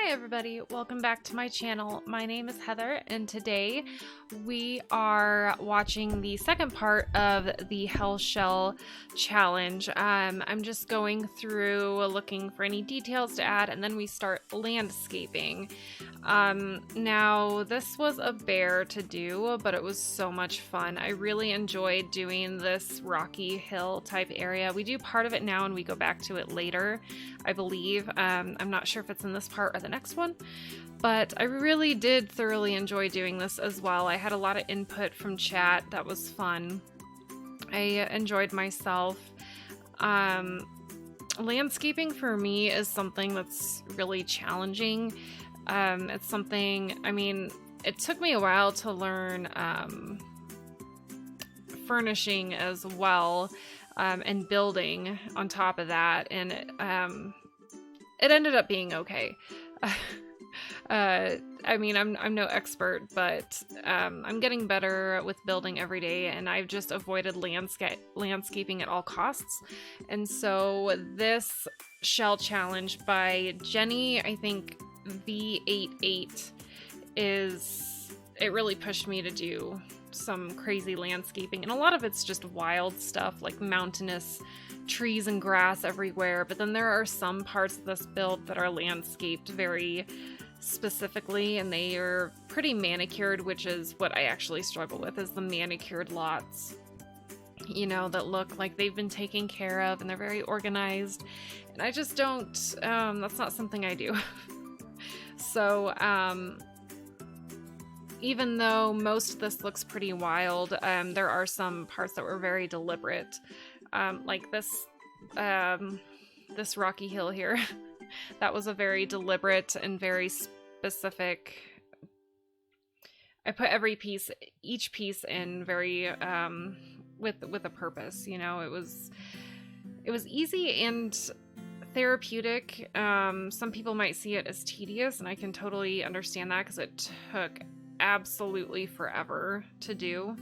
Hi everybody, welcome back to my channel. My name is Heather and today we are watching the second part of the Hell Shell challenge. I'm just going through looking for any details to add and then we start landscaping. Now this was a bear to do, but it was so much fun. I really enjoyed doing this rocky hill type area. We do part of it now and we go back to it later, I believe. I'm not sure if it's in this part or the next one, but I really did thoroughly enjoy doing this as well. I had a lot of input from chat. That was fun. I enjoyed myself. Landscaping for me is something that's really challenging. It's something, I mean, it took me a while to learn furnishing as well, and building on top of that, and it ended up being okay. I mean, I'm no expert, but I'm getting better with building every day, and I've just avoided landscaping at all costs. And so this shell challenge by Jenny, I think V88, it really pushed me to do some crazy landscaping, and a lot of it's just wild stuff like mountainous trees and grass everywhere, but then there are some parts of this build that are landscaped very specifically, and they are pretty manicured, which is what I actually struggle with, is the manicured lots, you know, that look like they've been taken care of and they're very organized, and I just don't, that's not something I do. So even though most of this looks pretty wild, there are some parts that were very deliberate, like this rocky hill here. That was a very deliberate and very specific. I put each piece in very with a purpose. You know, it was easy and therapeutic. Some people might see it as tedious, and I can totally understand that because it took absolutely forever to do.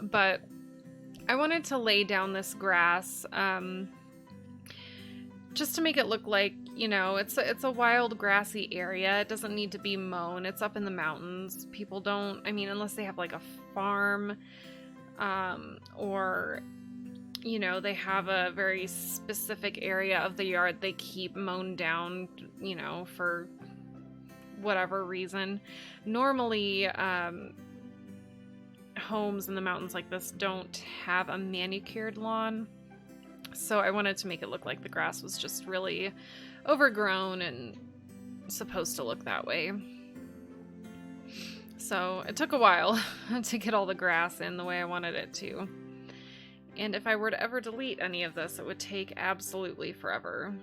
But I wanted to lay down this grass just to make it look like, you know, it's a wild grassy area. It doesn't need to be mown. It's up in the mountains. People don't, I mean, unless they have like a farm, or, you know, they have a very specific area of the yard they keep mown down, you know, for whatever reason. Normally, homes in the mountains like this don't have a manicured lawn, so I wanted to make it look like the grass was just really overgrown and supposed to look that way. So it took a while to get all the grass in the way I wanted it to, and if I were to ever delete any of this, it would take absolutely forever.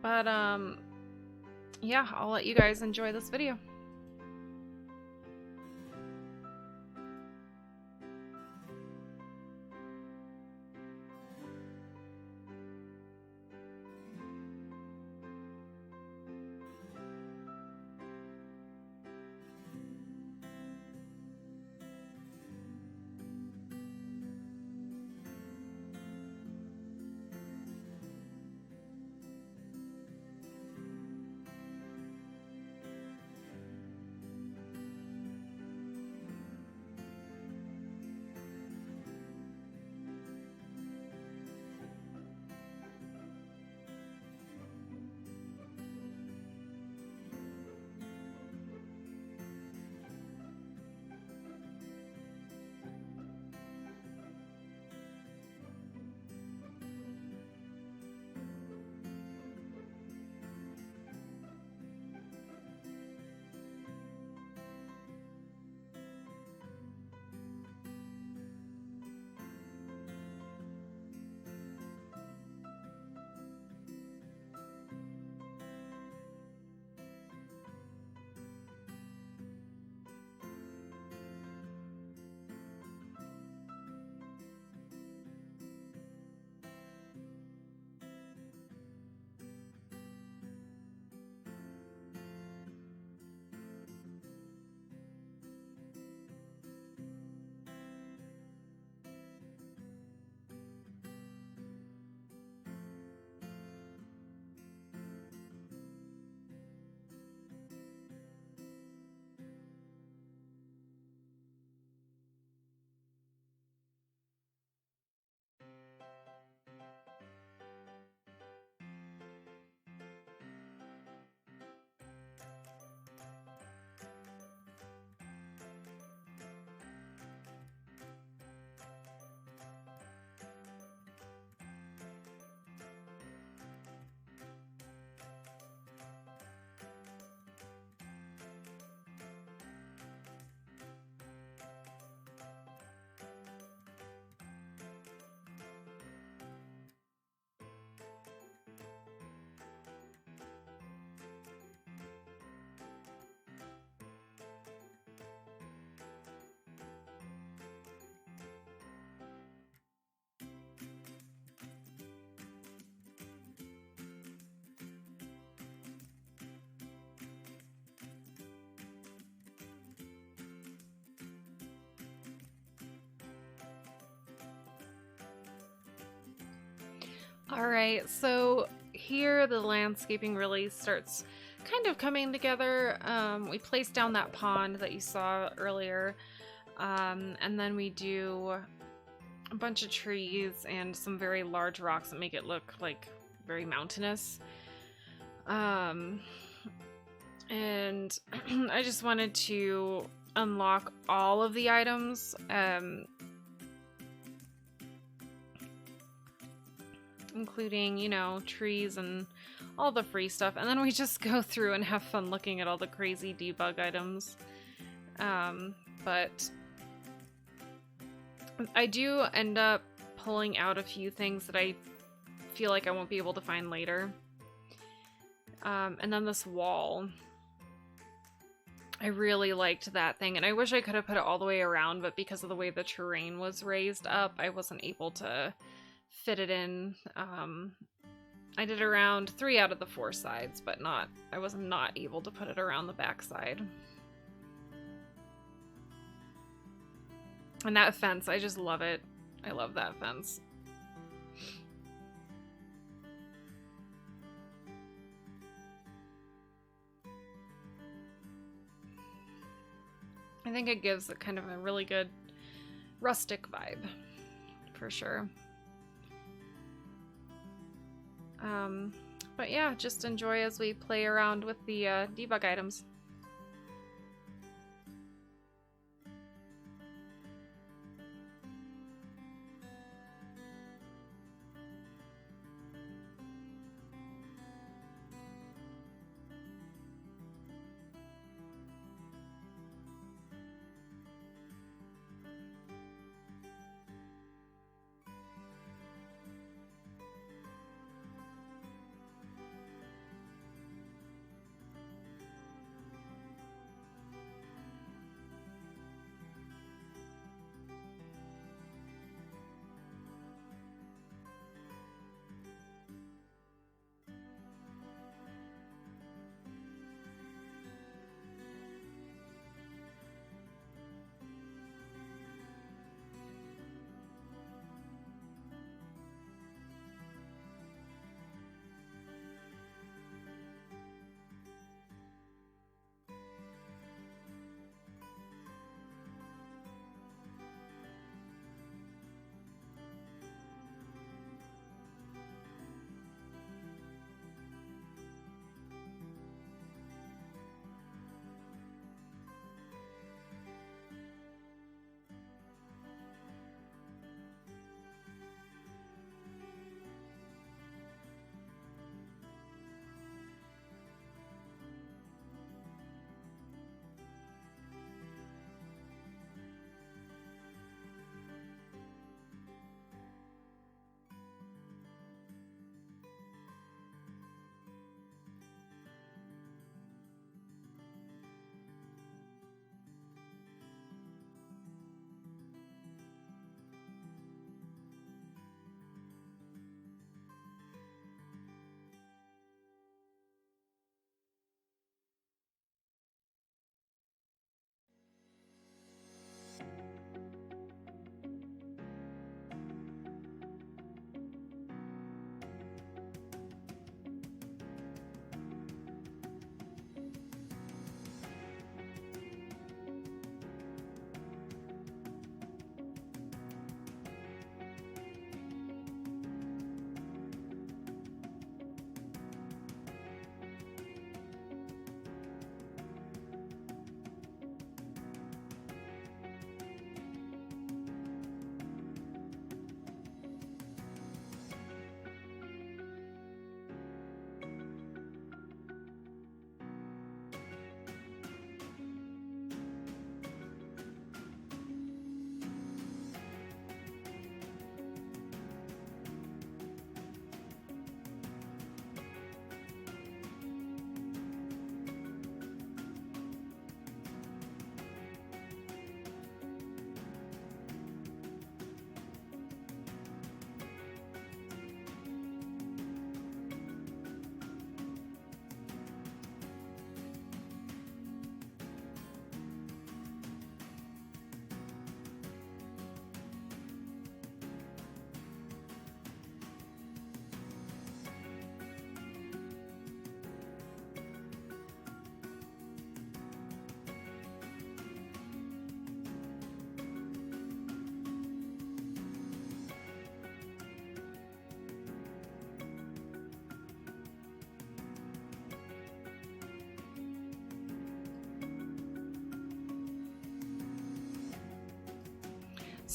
But yeah, I'll let you guys enjoy this video. All right, so here the landscaping really starts kind of coming together. We place down that pond that you saw earlier, and then we do a bunch of trees and some very large rocks that make it look like very mountainous. And I just wanted to unlock all of the items, including, you know, trees and all the free stuff, and then we just go through and have fun looking at all the crazy debug items. But I do end up pulling out a few things that I feel like I won't be able to find later. And then this wall. I really liked that thing, and I wish I could have put it all the way around, but because of the way the terrain was raised up, I wasn't able to fit it in. I did around 3 out of the 4 sides, but I was not able to put it around the back side. And that fence, I just love it. I love that fence. I think it gives it kind of a really good rustic vibe, for sure. But yeah, just enjoy as we play around with the debug items.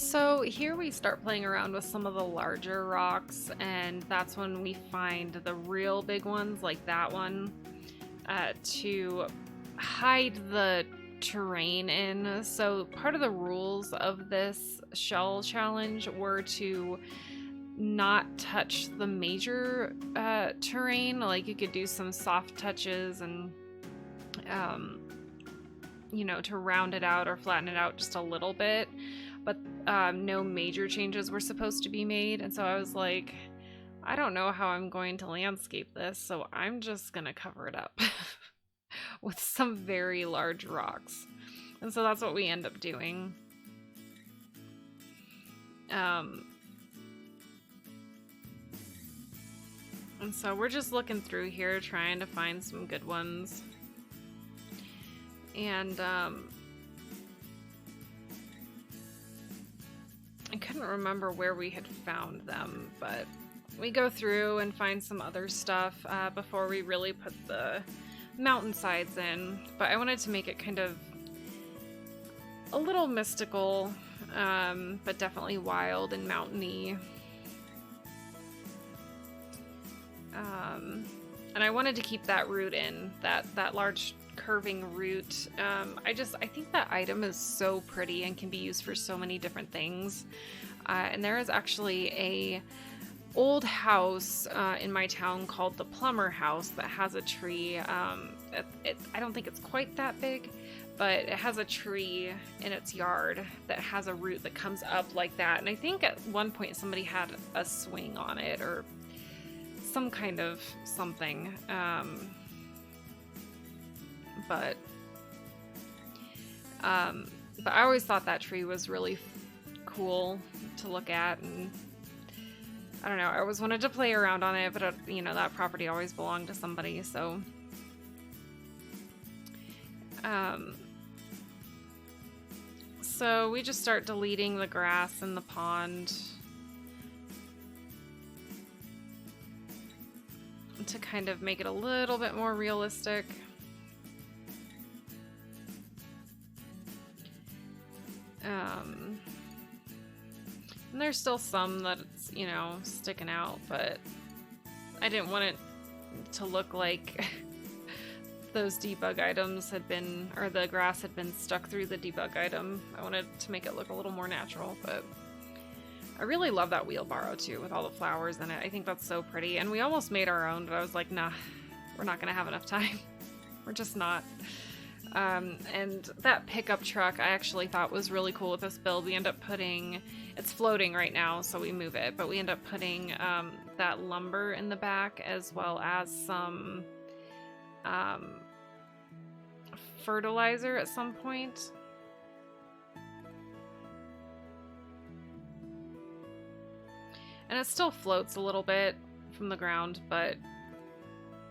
So here we start playing around with some of the larger rocks, and that's when we find the real big ones like that one to hide the terrain in. So part of the rules of this shell challenge were to not touch the major terrain. Like you could do some soft touches and you know, to round it out or flatten it out just a little bit, but no major changes were supposed to be made. And so I was like, I don't know how I'm going to landscape this, so I'm just gonna cover it up with some very large rocks. And so that's what we end up doing. And so we're just looking through here trying to find some good ones. And I couldn't remember where we had found them, but we go through and find some other stuff before we really put the mountainsides in. But I wanted to make it kind of a little mystical, but definitely wild and mountainy. And I wanted to keep that root in, that large curving root. I think that item is so pretty and can be used for so many different things. And there is actually a old house in my town called the Plumber House that has a tree. I don't think it's quite that big, but it has a tree in its yard that has a root that comes up like that. And I think at one point somebody had a swing on it or some kind of something. But I always thought that tree was really cool to look at, and I don't know, I always wanted to play around on it, but you know, that property always belonged to somebody, so so we just start deleting the grass in the pond to kind of make it a little bit more realistic. And there's still some that's, you know, sticking out, but I didn't want it to look like those debug items had been, or the grass had been stuck through the debug item. I wanted to make it look a little more natural, but I really love that wheelbarrow too, with all the flowers in it. I think that's so pretty. And we almost made our own, but I was like, nah, we're not gonna have enough time. We're just not. And that pickup truck I actually thought was really cool with this build. We end up putting, it's floating right now, so we move it, but we end up putting that lumber in the back, as well as some fertilizer at some point. And it still floats a little bit from the ground, but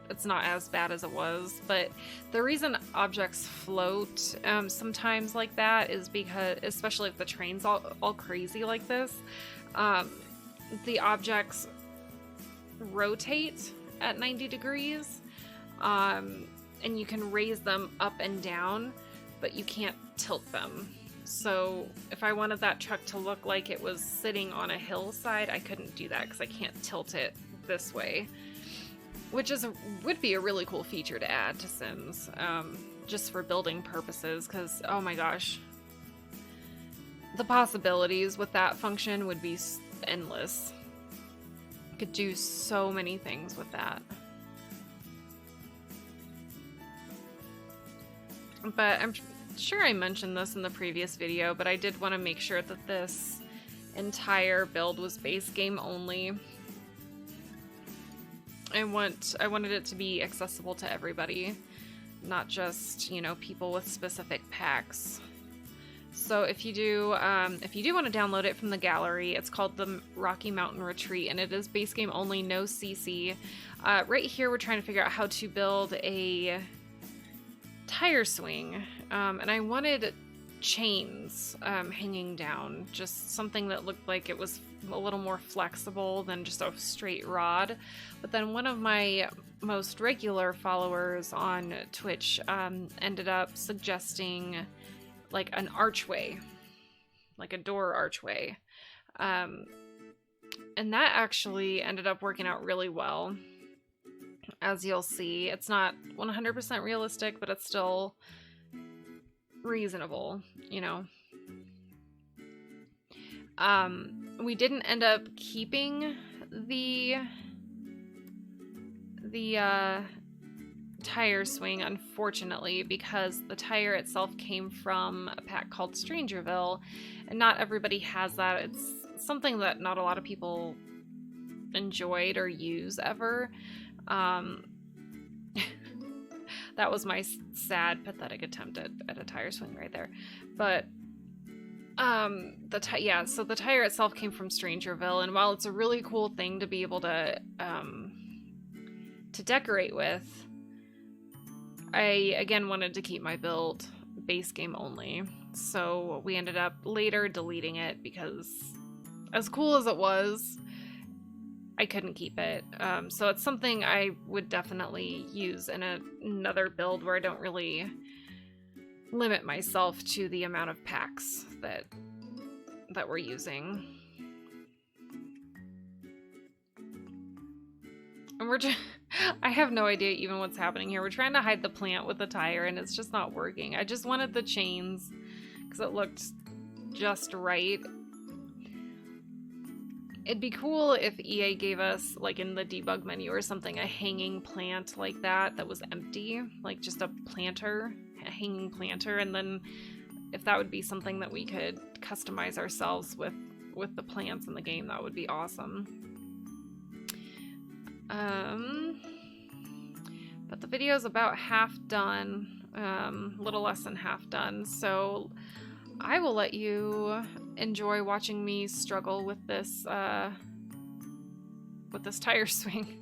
it's not as bad as it was. But the reason objects float sometimes like that is because, especially if the train's all crazy like this, the objects rotate at 90 degrees, and you can raise them up and down, but you can't tilt them. So if I wanted that truck to look like it was sitting on a hillside, I couldn't do that because I can't tilt it this way. Which would be a really cool feature to add to Sims, just for building purposes, because, oh my gosh, the possibilities with that function would be endless. You could do so many things with that. But I'm sure I mentioned this in the previous video, but I did want to make sure that this entire build was base game only. I wanted it to be accessible to everybody, not just, you know, people with specific packs. So if you do want to download it from the gallery, it's called the Rocky Mountain Retreat, and it is base game only, no CC. Right here, we're trying to figure out how to build a tire swing, and I wanted chains hanging down, just something that looked like it was a little more flexible than just a straight rod. But then one of my most regular followers on Twitch ended up suggesting like an archway. like a door archway. And that actually ended up working out really well. As you'll see, it's not 100% realistic, but it's still reasonable, you know. We didn't end up keeping the tire swing, unfortunately, because the tire itself came from a pack called Strangerville, and not everybody has that. It's something that not a lot of people enjoyed or use ever. That was my sad, pathetic attempt at a tire swing right there. But so the tire itself came from Strangerville, and while it's a really cool thing to be able to decorate with, I again wanted to keep my build base game only. So we ended up later deleting it because, as cool as it was, I couldn't keep it. So it's something I would definitely use in another build where I don't really limit myself to the amount of packs that we're using. And we're just, I have no idea even what's happening here. We're trying to hide the plant with the tire and it's just not working. I just wanted the chains because it looked just right. It'd be cool if EA gave us, like in the debug menu or something, a hanging plant like that was empty, like just a planter, a hanging planter, and then if that would be something that we could customize ourselves with the plants in the game, that would be awesome. But the video is about half done, a little less than half done, so I will let you enjoy watching me struggle with this tire swing.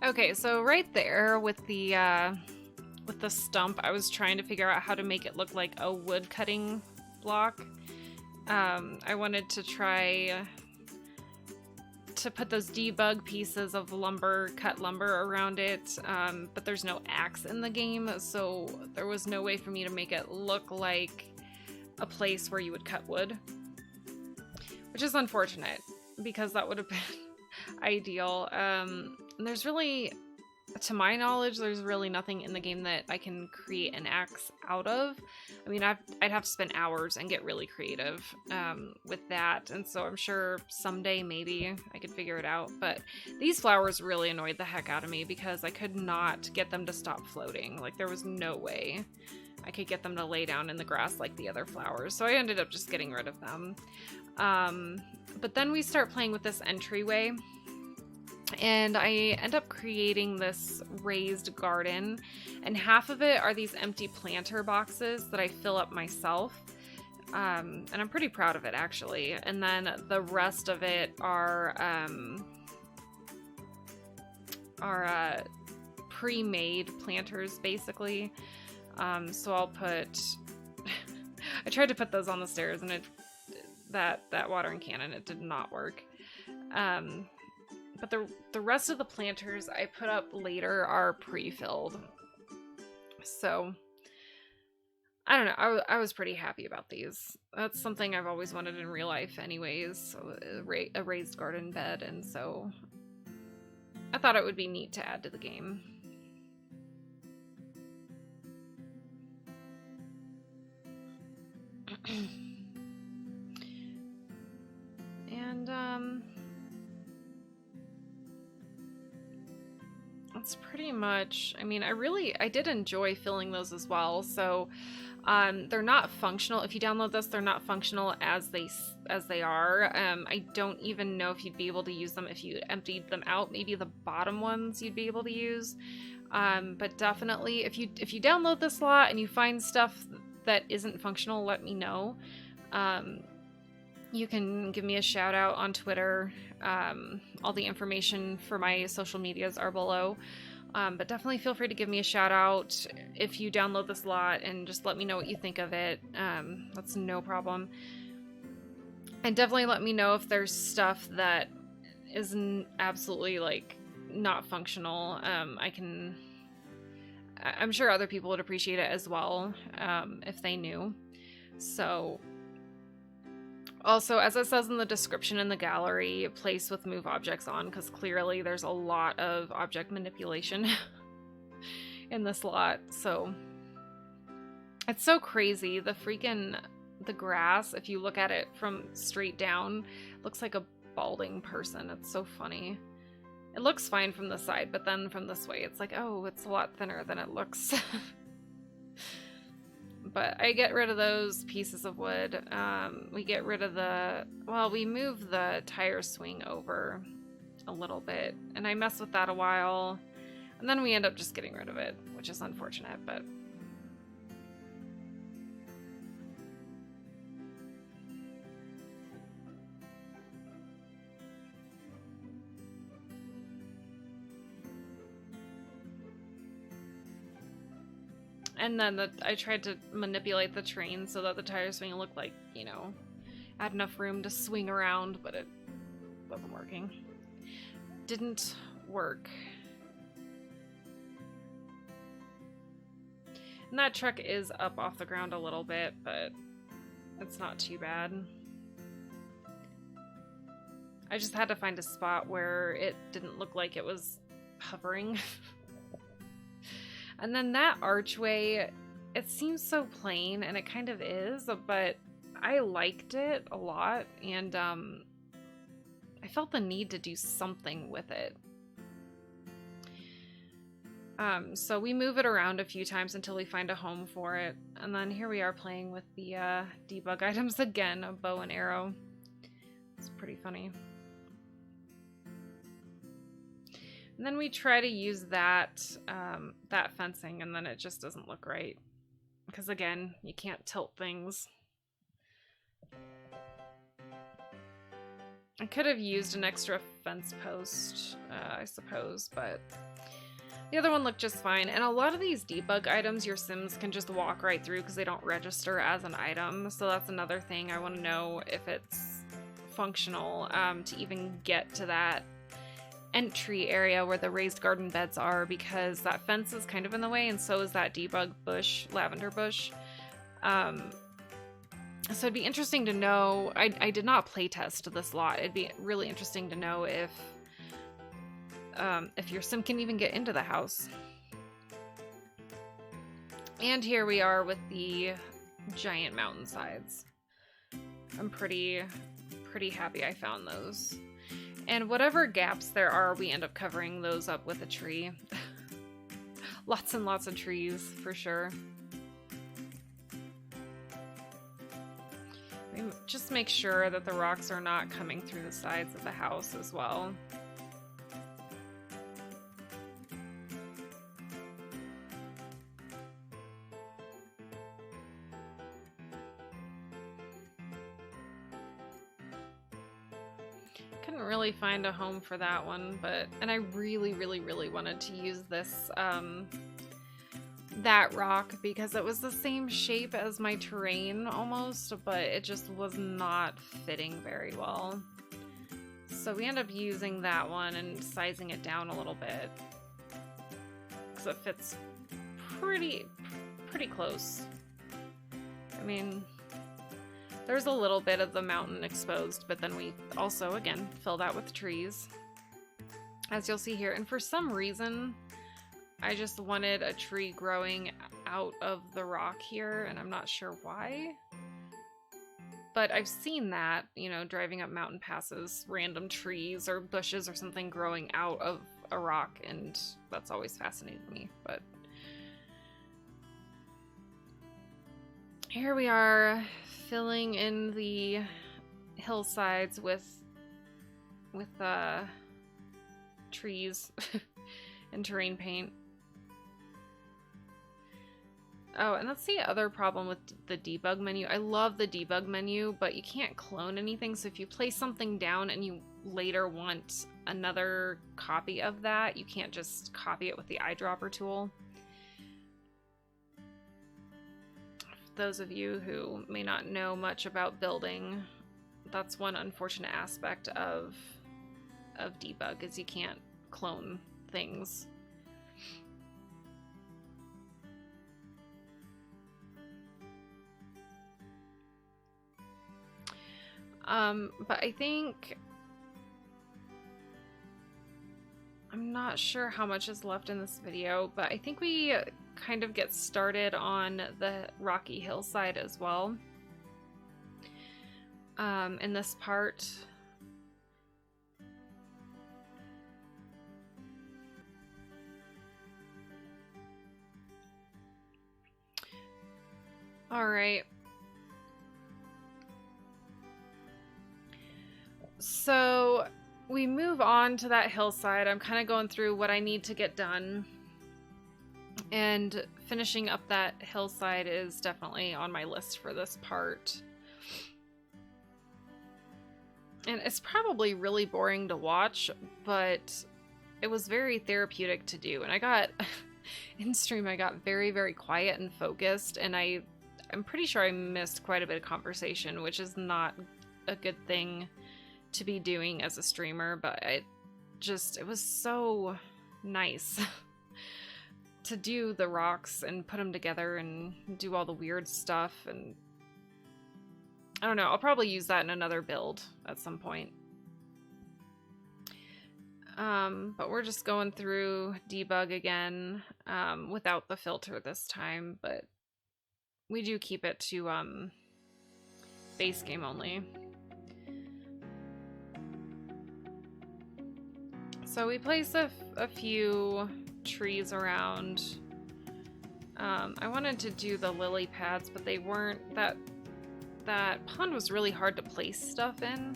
Okay, so right there with the stump, I was trying to figure out how to make it look like a wood cutting block. I wanted to try to put those debug pieces of cut lumber around it, but there's no axe in the game, so there was no way for me to make it look like a place where you would cut wood, which is unfortunate because that would have been ideal. And there's really, to my knowledge, there's really nothing in the game that I can create an axe out of. I mean, I'd have to spend hours and get really creative with that, and so I'm sure someday maybe I could figure it out. But these flowers really annoyed the heck out of me because I could not get them to stop floating. Like, there was no way I could get them to lay down in the grass like the other flowers, so I ended up just getting rid of them. But then we start playing with this entryway, and I end up creating this raised garden, and half of it are these empty planter boxes that I fill up myself. And I'm pretty proud of it, actually. And then the rest of it are pre-made planters, basically. So I'll put... I tried to put those on the stairs, and that watering cannon, it did not work. But the rest of the planters I put up later are pre-filled. So, I don't know. I was pretty happy about these. That's something I've always wanted in real life anyways, so a raised garden bed, and so I thought it would be neat to add to the game. And, that's pretty much, I mean, I did enjoy filling those as well, so, they're not functional. If you download this, they're not functional as they are. I don't even know if you'd be able to use them if you emptied them out. Maybe the bottom ones you'd be able to use. But definitely, if you download this lot and you find stuff that isn't functional, let me know. You can give me a shout out on Twitter. All the information for my social medias are below. But definitely feel free to give me a shout out if you download this lot and just let me know what you think of it. That's no problem. And definitely let me know if there's stuff that is absolutely like not functional. I'm sure other people would appreciate it as well, if they knew. So also, as it says in the description in the gallery, place with move objects on, because clearly there's a lot of object manipulation in this lot. So it's so crazy. The grass, if you look at it from straight down, looks like a balding person. It's so funny. It looks fine from the side, but then from this way, it's like, oh, it's a lot thinner than it looks. But I get rid of those pieces of wood. We get rid of we move the tire swing over a little bit, and I mess with that a while, and then we end up just getting rid of it, which is unfortunate, but... And then I tried to manipulate the train so that the tire swing looked like, you know, had enough room to swing around, but it wasn't working. Didn't work. And that truck is up off the ground a little bit, but it's not too bad. I just had to find a spot where it didn't look like it was hovering. And then that archway, it seems so plain, and it kind of is, but I liked it a lot, and I felt the need to do something with it. So we move it around a few times until we find a home for it, and then here we are playing with the debug items again, a bow and arrow. It's pretty funny. And then we try to use that fencing, and then it just doesn't look right. Because again, you can't tilt things. I could have used an extra fence post, I suppose, but the other one looked just fine. And a lot of these debug items, your Sims can just walk right through because they don't register as an item. So that's another thing. I want to know if it's functional to even get to that entry area where the raised garden beds are, because that fence is kind of in the way, and so is that debug bush, lavender bush. So it'd be interesting to know. I did not playtest this lot. It'd be really interesting to know if your sim can even get into the house. And here we are with the giant mountainsides. I'm pretty happy I found those. And whatever gaps there are, we end up covering those up with a tree. Lots and lots of trees, for sure. Just make sure that the rocks are not coming through the sides of the house as well. couldn't really find a home for that one, and I really, really, really wanted to use this, that rock because it was the same shape as my terrain almost, but it just was not fitting very well. So we end up using that one and sizing it down a little bit because it fits pretty close. I mean, there's a little bit of the mountain exposed, but then we also, again, fill that with trees, as you'll see here. And for some reason, I just wanted a tree growing out of the rock here, and I'm not sure why. But I've seen that, you know, driving up mountain passes, random trees or bushes or something growing out of a rock, and that's always fascinated me. But here we are, filling in the hillsides with trees and terrain paint. Oh, and that's the other problem with the debug menu. I love the debug menu, but you can't clone anything. So if you place something down and you later want another copy of that, you can't just copy it with the eyedropper tool. For those of you who may not know much about building, that's one unfortunate aspect of debug, is you can't clone things. But I think, I'm not sure how much is left in this video, but I think we kind of get started on the rocky hillside as well. In this part. All right. So we move on to that hillside. I'm kind of going through what I need to get done, and finishing up that hillside is definitely on my list for this part. And it's probably really boring to watch, but it was very therapeutic to do. And I got, in stream, I got very, very quiet and focused, and I'm pretty sure I missed quite a bit of conversation, which is not a good thing to be doing as a streamer, but it was so nice to do the rocks and put them together and do all the weird stuff. And I don't know, I'll probably use that in another build at some point. But we're just going through debug again, without the filter this time, but we do keep it to base game only. So we place a few trees around. I wanted to do the lily pads, but they weren't, that pond was really hard to place stuff in.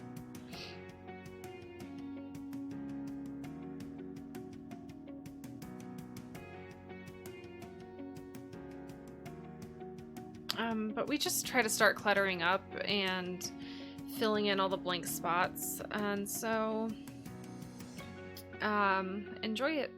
But we just try to start cluttering up and filling in all the blank spots, and so enjoy it.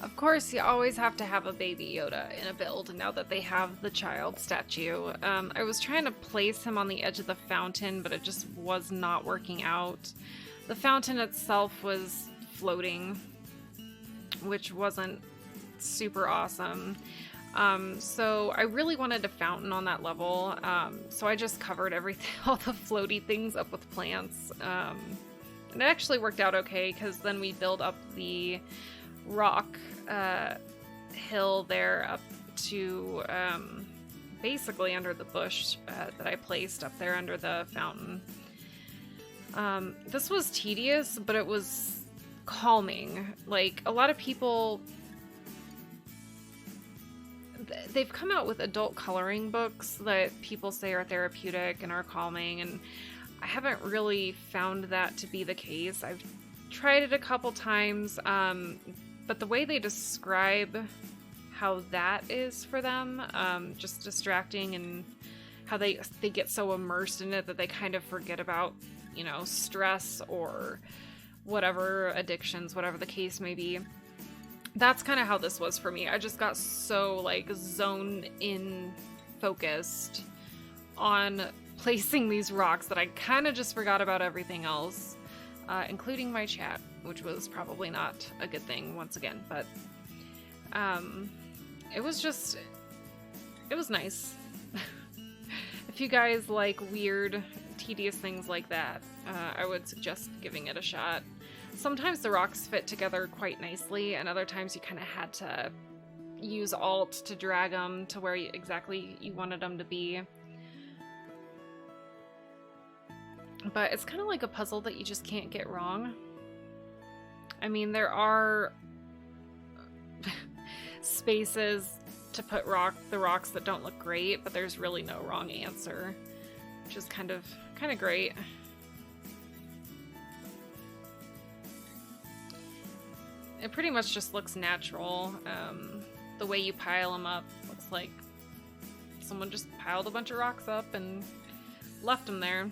Of course, you always have to have a baby Yoda in a build now that they have the child statue. I was trying to place him on the edge of the fountain, but it just was not working out. The fountain itself was floating, which wasn't super awesome. So I really wanted a fountain on that level, so I just covered everything, all the floaty things up with plants. And it actually worked out okay, because then we build up the rock hill there up to basically under the bush that I placed up there under the fountain. This was tedious, but it was calming. Like, a lot of people, they've come out with adult coloring books that people say are therapeutic and are calming, and I haven't really found that to be the case. I've tried it a couple times, but the way they describe how that is for them, just distracting, and how they get so immersed in it that they kind of forget about, you know, stress or whatever, addictions, whatever the case may be. That's kind of how this was for me. I just got so, like, zoned in, focused on placing these rocks that I kind of just forgot about everything else, including my chat, which was probably not a good thing once again, but it was nice. If you guys like weird, tedious things like that, I would suggest giving it a shot. Sometimes the rocks fit together quite nicely, and other times you kind of had to use Alt to drag them to where exactly you wanted them to be. But it's kind of like a puzzle that you just can't get wrong. I mean, there are spaces to put the rocks that don't look great, but there's really no wrong answer, which is kind of great. It pretty much just looks natural. The way you pile them up looks like someone just piled a bunch of rocks up and left them there.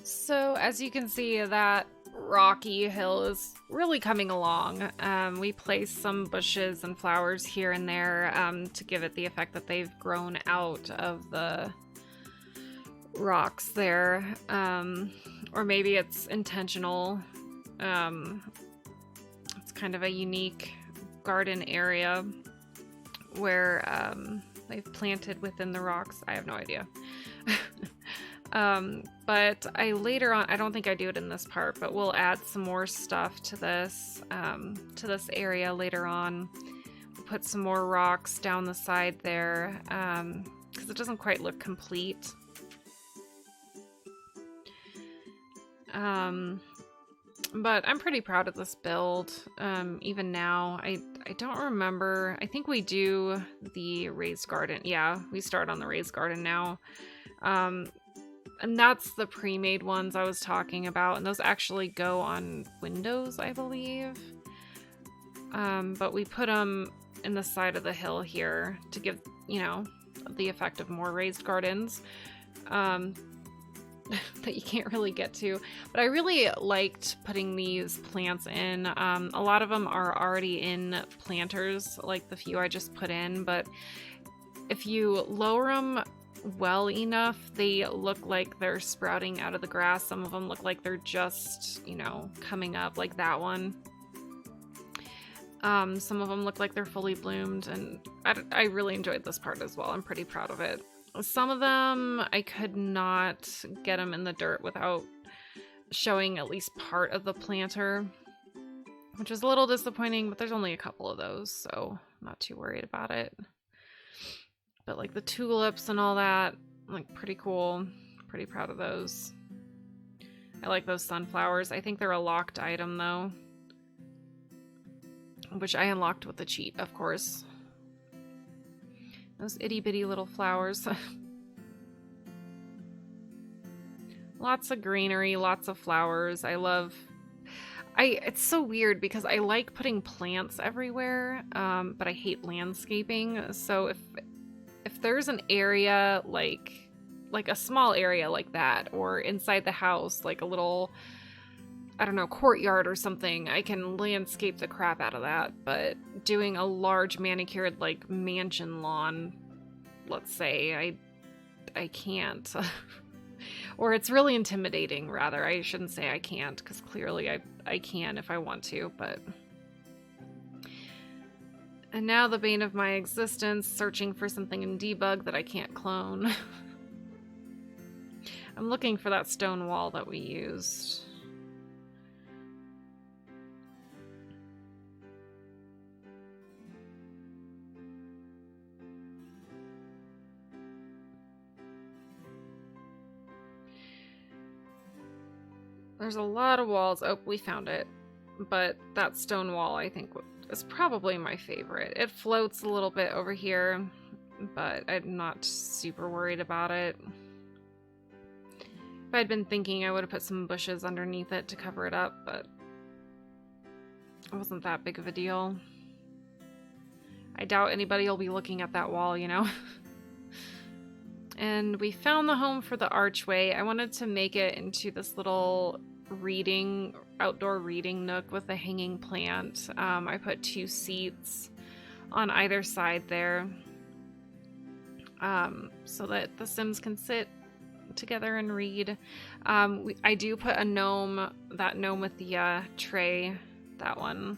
So as you can see, that rocky hill is really coming along. We placed some bushes and flowers here and there to give it the effect that they've grown out of the rocks there. Or maybe it's intentional. It's kind of a unique garden area where they've planted within the rocks. I have no idea. But later on, I don't think I do it in this part, but we'll add some more stuff to this area later on. We'll put some more rocks down the side there, because it doesn't quite look complete. But I'm pretty proud of this build, even now. I don't remember. I think we do the raised garden. Yeah, we start on the raised garden now. And that's the pre-made ones I was talking about, and those actually go on windows, I believe. But we put them in the side of the hill here to give, you know, the effect of more raised gardens that you can't really get to. But I really liked putting these plants in. A lot of them are already in planters, like the few I just put in, but if you lower them well enough, they look like they're sprouting out of the grass. Some of them look like they're just, you know, coming up, like that one. Some of them look like they're fully bloomed, and I really enjoyed this part as well. I'm pretty proud of it. Some of them, I could not get them in the dirt without showing at least part of the planter, which is a little disappointing, but there's only a couple of those, so I'm not too worried about it. But like the tulips and all that, like pretty cool. Pretty proud of those. I like those sunflowers. I think they're a locked item though, which I unlocked with the cheat, of course. Those itty bitty little flowers. Lots of greenery, lots of flowers. It's so weird because I like putting plants everywhere, but I hate landscaping. So if there's an area like a small area like that, or inside the house, like a little, I don't know, courtyard or something, I can landscape the crap out of that. But doing a large manicured like mansion lawn, let's say, I can't. Or it's really intimidating, rather. I shouldn't say I can't, because clearly I can if I want to, but... And now the bane of my existence, searching for something in debug that I can't clone. I'm looking for that stone wall that we used. There's a lot of walls. Oh, we found it. But that stone wall, I think, is probably my favorite. It floats a little bit over here, but I'm not super worried about it. If I'd been thinking, I would have put some bushes underneath it to cover it up, but it wasn't that big of a deal. I doubt anybody will be looking at that wall, you know? And we found the home for the archway. I wanted to make it into this little outdoor reading nook with a hanging plant. I put 2 seats on either side there, so that the Sims can sit together and read. I do put a gnome, that gnome with the tray, that one.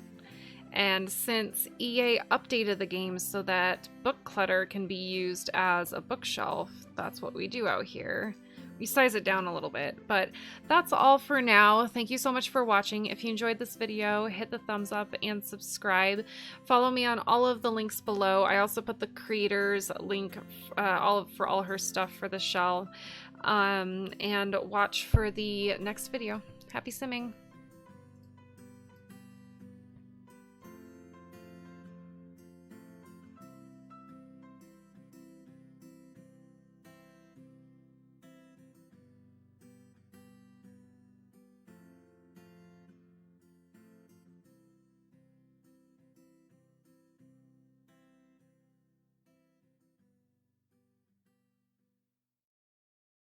And since EA updated the game so that book clutter can be used as a bookshelf, that's what we do out here. We size it down a little bit, but that's all for now. Thank you so much for watching. If you enjoyed this video, hit the thumbs up and subscribe. Follow me on all of the links below. I also put the creators link for all her stuff for the shell. And watch for the next video. Happy simming!